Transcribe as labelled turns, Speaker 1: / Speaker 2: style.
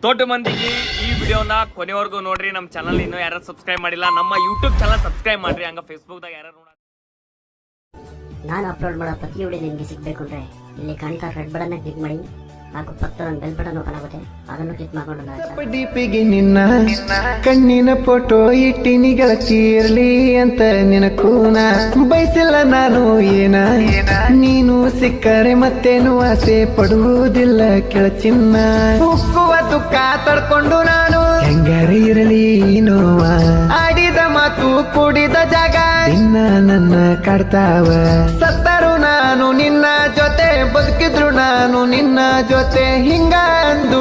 Speaker 1: ದೊಡ್ಡ ಮಂದಿಗೆ ಈ ವಿಡಿಯೋನ ಕೊನೆವರೆಗೂ ನೋಡ್ರಿ. ನಮ್ಮ ಚಾನಲ್ ಇನ್ನೂ ಯಾರು ಸಬ್ಸ್ಕ್ರೈಬ್ ಮಾಡಿಲ್ಲ, ನಮ್ಮ ಯೂಟ್ಯೂಬ್ ಚಾನಲ್ ಸಬ್ಸ್ಕ್ರೈಬ್ ಮಾಡ್ರಿ. ಹಂಗ ಫೇಸ್ಬುಕ್ದಾಗ ಯಾರು ನೋಡ
Speaker 2: ನಾನು ಅಪ್ಲೋಡ್ ಮಾಡೋ ಪ್ರತಿ ವಿಡಿಯೋ ನಿಮಗೆ ಸಿಗಬೇಕು ಅಂದ್ರೆ ಇಲ್ಲಿ ಕಾಣ್ತಾ ರೆಡ್ ಬಟನ್ ಕ್ಲಿಕ್ ಮಾಡಿ ಹಾಗೂ ಪಕ್ಕದ ಬೆಲ್ ಬಟನ್ ಓಪನ್ ಆಗುತ್ತೆ, ಅದನ್ನು ಕ್ಲಿಕ್ ಮಾಡ್ಕೊಂಡು
Speaker 3: ಡಿಪಿಗೆ ನಿನ್ನ ಕಣ್ಣಿನ ಫೋಟೋ ಇಟ್ಟಿನಿ ಗೆಳತಿ ಇರ್ಲಿ ಅಂತ ನಿನಕೂನ ಬಯಸಿಲ್ಲ ನಾನು ಏನ ನೀನು ಸಿಕ್ಕರೆ ಮತ್ತೇನು ಆಸೆ ಪಡುವುದಿಲ್ಲ ಕೆಳಚಿನ್ನ ಉಕ್ಕುವ ದುಃಖ ತಡ್ಕೊಂಡು ನಾನು ಹೆಂಗಾರೆ ಇರಲಿ ನೋವ ಆಡಿದ ಮಾತು ಕೂಡಿದ ಜಾಗ ಇನ್ನ ನನ್ನ ಕಾಡ್ತಾವ ಸತ್ತರು ನಾನು ನಿನ್ನ ಜೊತೆ ಬದುಕಿದ್ರು ನಾನು ನಿನ್ನ ಜೊತೆ ಹಿಂಗ ಅಂದು